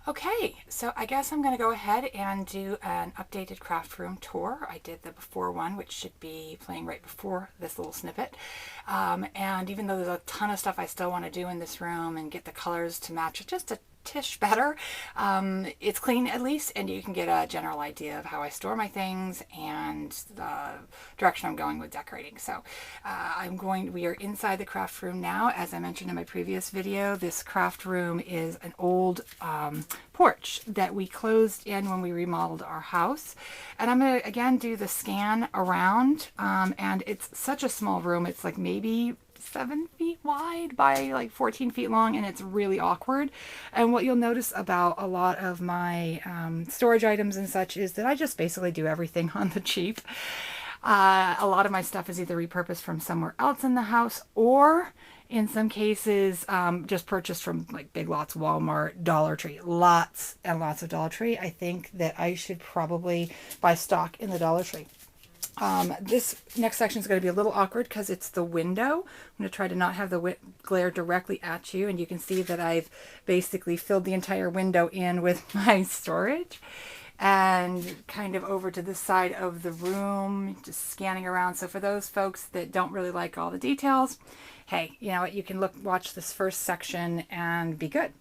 Okay, so I guess I'm going to go ahead and do an updated craft room tour. I did the before one, which should be playing right before this little snippet. And even though there's a ton of stuff I still want to do in this room and get the colors to match it just a tish better, it's clean at least, and you can get a general idea of how I store my things and the direction I'm going with decorating. So we are inside the craft room now. As I mentioned in my previous video, this craft room is an old porch that we closed in when we remodeled our house. And I'm going to again do the scan around, and it's such a small room. It's like maybe 7 feet wide by like 14 feet long, and it's really awkward. And what you'll notice about a lot of my storage items and such is that I just basically do everything on the cheap. A lot of my stuff is either repurposed from somewhere else in the house, or in some cases just purchased from like Big Lots, Walmart, Dollar Tree. Lots and lots of Dollar Tree. I think that I should probably buy stock in the Dollar Tree. This next section is going to be a little awkward because it's the window. I'm going to try to not have the glare directly at you, and you can see that I've basically filled the entire window in with my storage. And kind of over to this side of the room, just scanning around. So for those folks that don't really like all the details, hey, you know what, you can watch this first section and be good.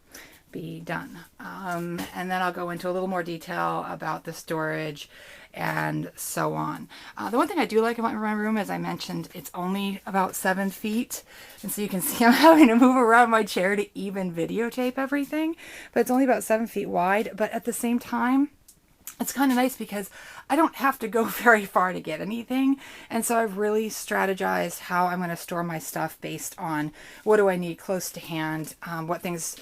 Be done. And then I'll go into a little more detail about the storage and so on. The one thing I do like about my room, as I mentioned, it's only about 7 feet. And so you can see I'm having to move around my chair to even videotape everything. But it's only about 7 feet wide. But at the same time, it's kind of nice because I don't have to go very far to get anything. And so I've really strategized how I'm going to store my stuff based on what do I need close to hand, what things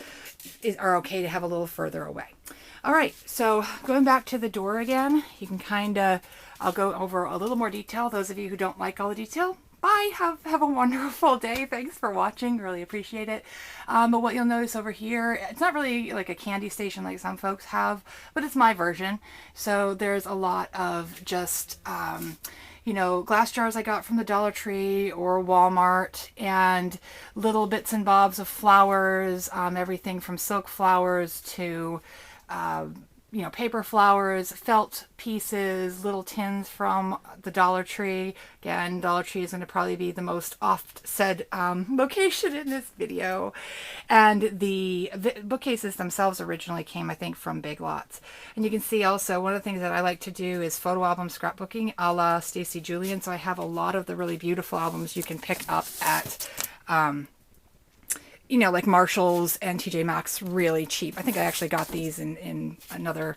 are okay to have a little further away. All right, so going back to the door again, you can I'll go over a little more detail. Those of you who don't like all the detail, bye, have a wonderful day. Thanks for watching, really appreciate it. But what you'll notice over here, it's not really like a candy station like some folks have, but it's my version. So there's a lot of just, you know, glass jars I got from the Dollar Tree or Walmart, and little bits and bobs of flowers, everything from silk flowers to you know, paper flowers, felt pieces, little tins from the Dollar Tree. Again, Dollar Tree is going to probably be the most oft said location in this video. And the bookcases themselves originally came, I think, from Big Lots. And you can see also one of the things that I like to do is photo album scrapbooking a la Stacy Julian. So I have a lot of the really beautiful albums you can pick up at you know, like Marshall's and TJ Maxx, really cheap. I think I actually got these in another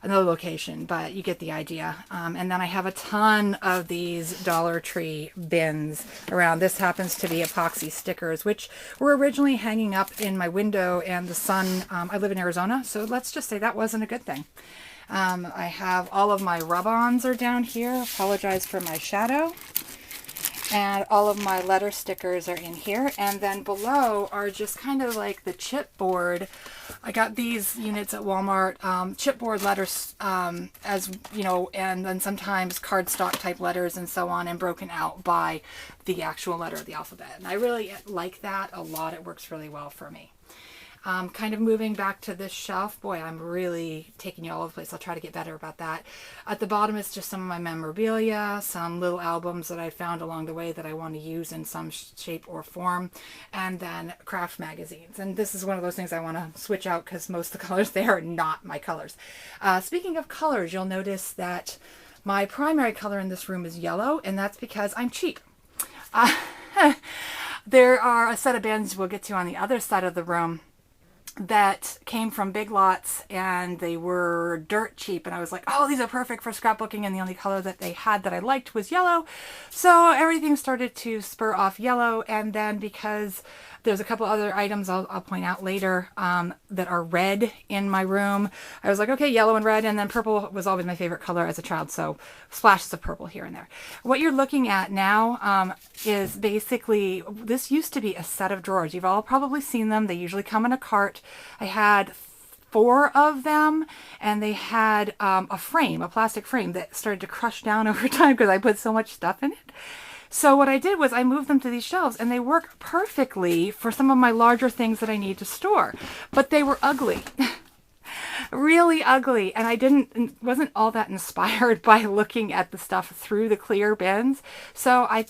location, but you get the idea. And then I have a ton of these Dollar Tree bins around. This happens to be epoxy stickers, which were originally hanging up in my window, and the sun, I live in Arizona, so let's just say that wasn't a good thing. I have all of my rub-ons are down here. Apologize for my shadow. And all of my letter stickers are in here. And then below are just kind of like the chipboard. I got these units at Walmart, chipboard letters, as you know, and then sometimes cardstock type letters and so on, and broken out by the actual letter of the alphabet. And I really like that a lot. It works really well for me. Kind of moving back to this shelf. Boy, I'm really taking you all over the place. I'll try to get better about that. At the bottom is just some of my memorabilia, some little albums that I found along the way that I want to use in some shape or form, and then craft magazines. And this is one of those things I want to switch out because most of the colors there are not my colors. Speaking of colors, you'll notice that my primary color in this room is yellow, and that's because I'm cheap. There are a set of bins we'll get to on the other side of the room that came from Big Lots, and they were dirt cheap, and I was like, oh, these are perfect for scrapbooking, and the only color that they had that I liked was yellow. So everything started to spur off yellow. And then because there's a couple other items I'll point out later that are red in my room, I was like, okay, yellow and red. And then purple was always my favorite color as a child, so splashes of purple here and there. What you're looking at now is basically, this used to be a set of drawers. You've all probably seen them. They usually come in a cart. I had 4 of them, and they had a frame, a plastic frame that started to crush down over time because I put so much stuff in it. So what I did was I moved them to these shelves, and they work perfectly for some of my larger things that I need to store, but they were ugly. really ugly. And wasn't all that inspired by looking at the stuff through the clear bins. So I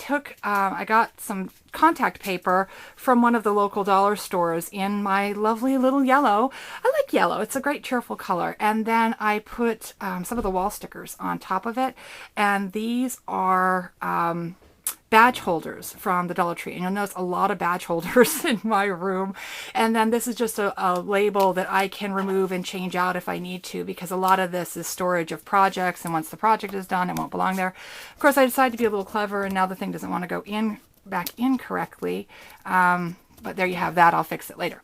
got some contact paper from one of the local dollar stores in my lovely little yellow. I like yellow. It's a great cheerful color. And then I put some of the wall stickers on top of it. And these are badge holders from the Dollar Tree. And you'll notice a lot of badge holders in my room. And then this is just a label that I can remove and change out if I need to, because a lot of this is storage of projects. And once the project is done, it won't belong there. Of course, I decided to be a little clever, and now the thing doesn't want to go back in correctly. But there you have that. I'll fix it later.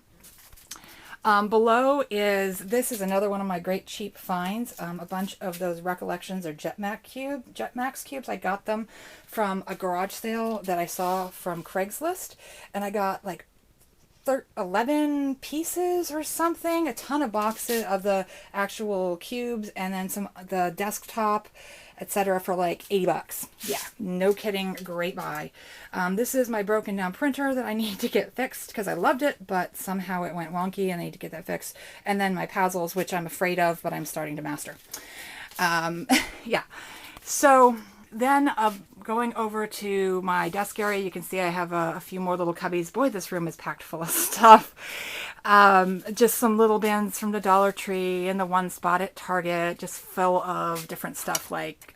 Below this is another one of my great cheap finds. A bunch of those Recollections or Jetmax cubes. I got them from a garage sale that I saw from Craigslist, and I got like 11 pieces or something, a ton of boxes of the actual cubes, and then the desktop, etc. for like 80 bucks. Yeah, no kidding, great buy. This is my broken down printer that I need to get fixed because I loved it, but somehow it went wonky and I need to get that fixed. And then my puzzles, which I'm afraid of, but I'm starting to master. Yeah, so then going over to my desk area, you can see I have a few more little cubbies. Boy, this room is packed full of stuff. Just some little bins from the Dollar Tree and the one spot at Target, just full of different stuff like,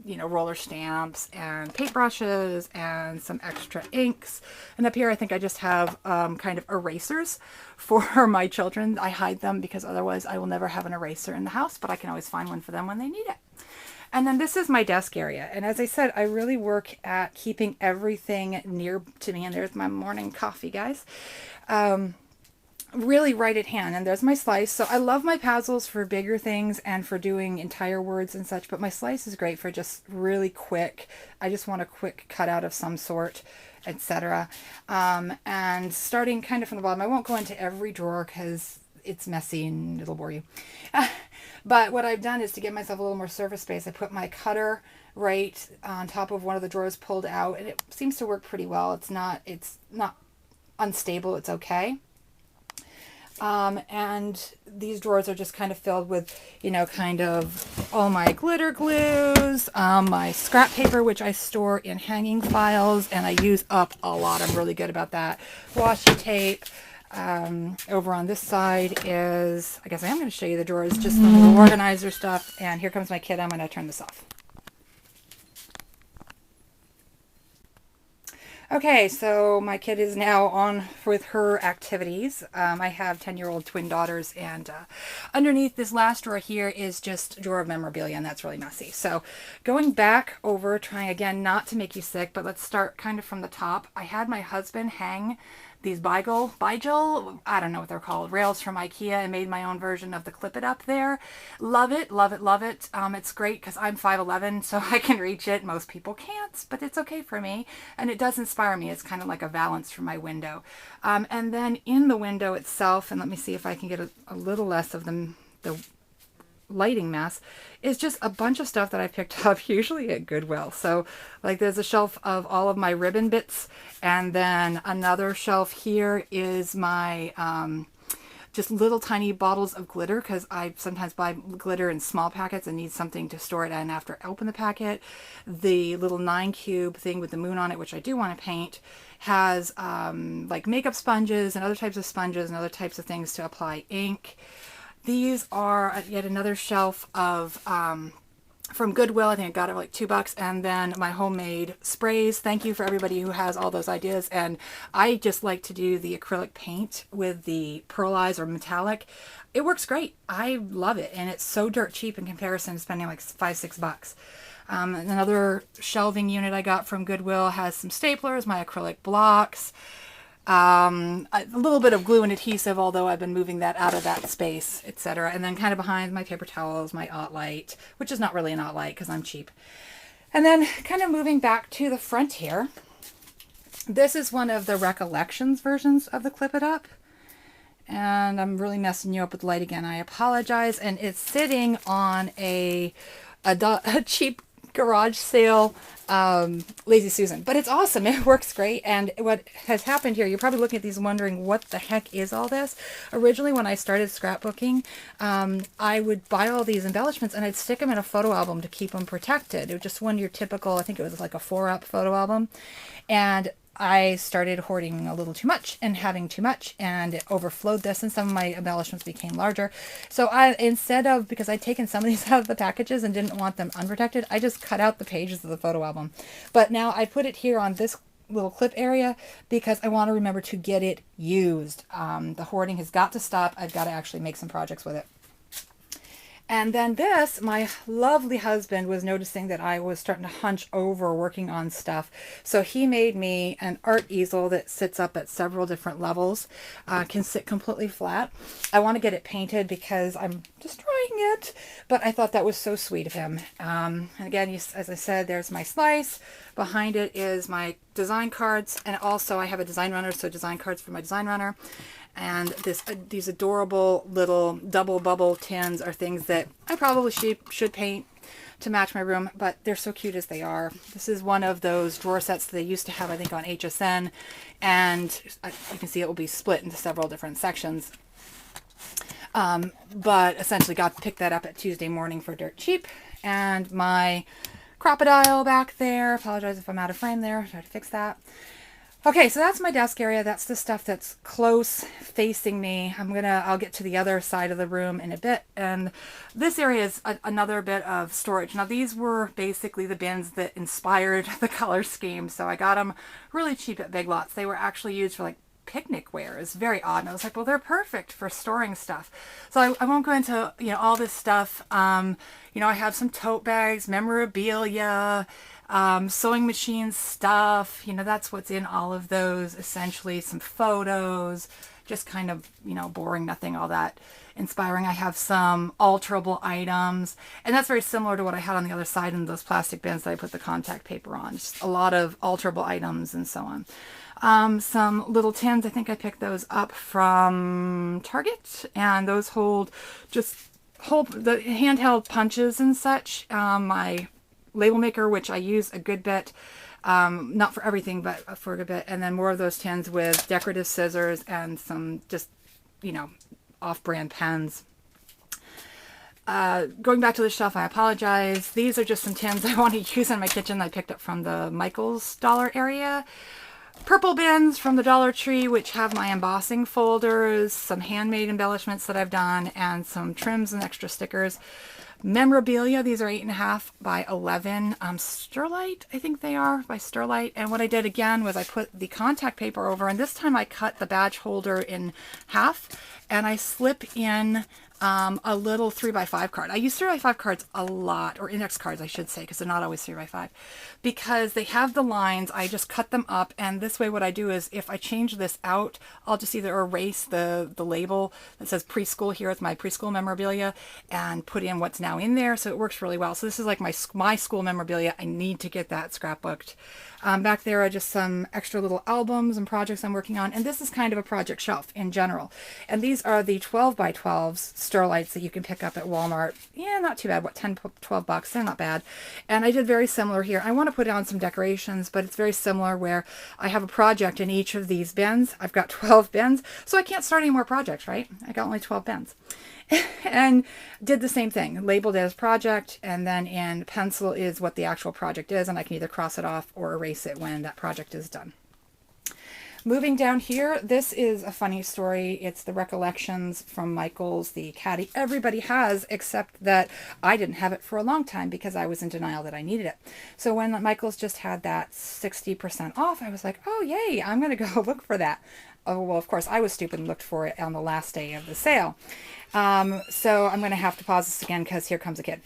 roller stamps and paintbrushes and some extra inks. And up here, I think I just have kind of erasers for my children. I hide them because otherwise I will never have an eraser in the house, but I can always find one for them when they need it. And then this is my desk area. And as I said, I really work at keeping everything near to me. And there's my morning coffee, guys. Really right at hand. And there's my slice. So I love my puzzles for bigger things and for doing entire words and such. But my slice is great for just really quick. I just want a quick cutout of some sort, etc. And starting kind of from the bottom. I won't go into every drawer because it's messy and it'll bore you. But what I've done is to give myself a little more surface space. I put my cutter right on top of one of the drawers pulled out, and it seems to work pretty well. It's not unstable. It's okay. And these drawers are just kind of filled with, kind of all my glitter glues, my scrap paper, which I store in hanging files, and I use up a lot. I'm really good about that. Washi tape. Over on this side is, I guess I am going to show you the drawers, just the little organizer stuff. And here comes my kid. I'm going to turn this off. Okay, so my kid is now on with her activities. I have 10-year-old twin daughters, and underneath this last drawer here is just a drawer of memorabilia, and that's really messy. So going back over, trying again not to make you sick, but let's start kind of from the top. I had my husband hang these Beigel, I don't know what they're called, rails from IKEA, and made my own version of the Clip It Up there. Love it, love it, love it. It's great because I'm 5'11", so I can reach it. Most people can't, but it's okay for me. And it does inspire me. It's kind of like a valance from my window. And then in the window itself, and let me see if I can get a little less of the lighting mess, is just a bunch of stuff that I picked up usually at Goodwill. So like there's a shelf of all of my ribbon bits, and then another shelf here is my just little tiny bottles of glitter, because I sometimes buy glitter in small packets and need something to store it in after I open the packet. The little 9-cube thing with the moon on it, which I do want to paint, has like makeup sponges and other types of sponges and other types of things to apply ink. These are yet another shelf of, from Goodwill. I think I got it for like $2. And then my homemade sprays. Thank you for everybody who has all those ideas. And I just like to do the acrylic paint with the pearlized or metallic. It works great. I love it. And it's so dirt cheap in comparison to spending like $5-6. Another shelving unit I got from Goodwill has some staplers, my acrylic blocks, a little bit of glue and adhesive, although I've been moving that out of that space, etc. And then kind of behind my paper towels, my Light, which is not really an Light because I'm cheap. And then kind of moving back to the front here, this is one of the Recollections versions of the Clip It Up. And I'm really messing you up with the light again. I apologize. And it's sitting on a cheap garage sale Lazy Susan, but it's awesome. It works great. And what has happened here, you're probably looking at these wondering what the heck is all this. Originally, when I started scrapbooking, I would buy all these embellishments and I'd stick them in a photo album to keep them protected. It was just one of your typical, I think it was like a 4-up photo album. And I started hoarding a little too much and having too much, and it overflowed this, and some of my embellishments became larger. So instead of, because I'd taken some of these out of the packages and didn't want them unprotected, I just cut out the pages of the photo album. But now I put it here on this little clip area because I want to remember to get it used. The hoarding has got to stop. I've got to actually make some projects with it. And then this, my lovely husband was noticing that I was starting to hunch over working on stuff. So he made me an art easel that sits up at several different levels, can sit completely flat. I want to get it painted because I'm destroying it, but I thought that was so sweet of him. And again, as I said, there's my slice. Behind it is my design cards, and also I have a design runner, so design cards for my design runner. And these adorable little double bubble tins are things that I probably should paint to match my room, but they're so cute as they are. This is one of those drawer sets that they used to have, I think, on HSN, and you can see it will be split into several different sections. But essentially picked that up at Tuesday morning for dirt cheap. And my crocodile back there. Apologize if I'm out of frame there. Try to fix that. Okay, so that's my desk area. That's the stuff that's close facing me. I'll get to the other side of the room in a bit. And this area is another bit of storage. Now, these were basically the bins that inspired the color scheme. So I got them really cheap at Big Lots. They were actually used for like picnic wear. It's very odd. And I was like, well, they're perfect for storing stuff. So I won't go into, all this stuff. I have some tote bags, memorabilia, sewing machine stuff, that's what's in all of those, essentially some photos, just kind of, boring, nothing all that inspiring. I have some alterable items, and that's very similar to what I had on the other side in those plastic bins that I put the contact paper on. Just a lot of alterable items and so on. Some little tins, I think I picked those up from Target, and those hold the handheld punches and such. My label maker, which I use a good bit, not for everything, but for a good bit, and then more of those tins with decorative scissors and some just, off-brand pens. Going back to the shelf, I apologize. These are just some tins I want to use in my kitchen I picked up from the Michael's dollar area. Purple bins from the Dollar Tree, which have my embossing folders, some handmade embellishments that I've done, and some trims and extra stickers. Memorabilia, these are 8.5 by 11. Sterlite, I think they are, by Sterlite. And what I did again was I put the contact paper over, and this time I cut the badge holder in half, and I slip in a little 3x5 card. I use 3x5 cards a lot, or index cards, I should say, because they're not always 3x5, because they have the lines. I just cut them up, and this way what I do is if I change this out, I'll just either erase the label that says preschool here with my preschool memorabilia and put in what's now in there, so it works really well. So this is like my school memorabilia. I need to get that scrapbooked. Back there are just some extra little albums and projects I'm working on, and this is kind of a project shelf in general. And these are the 12x12s Sterlites that you can pick up at Walmart. Yeah, not too bad. What, 10, 12 bucks? They're not bad. And I did very similar here. I want to put on some decorations, but it's very similar where I have a project in each of these bins. I've got 12 bins, so I can't start any more projects, right? I got only 12 bins. And did the same thing, labeled as project, and then in pencil is what the actual project is, and I can either cross it off or erase it when that project is done. Moving down here, this is a funny story. It's the recollections from Michael's, the caddy everybody has, except that I didn't have it for a long time because I was in denial that I needed it. So when Michael's just had that 60% off, I was like, oh yay, I'm going to go look for that. Oh, well, of course, I was stupid and looked for it on the last day of the sale. So I'm going to have to pause this again because here comes a kid.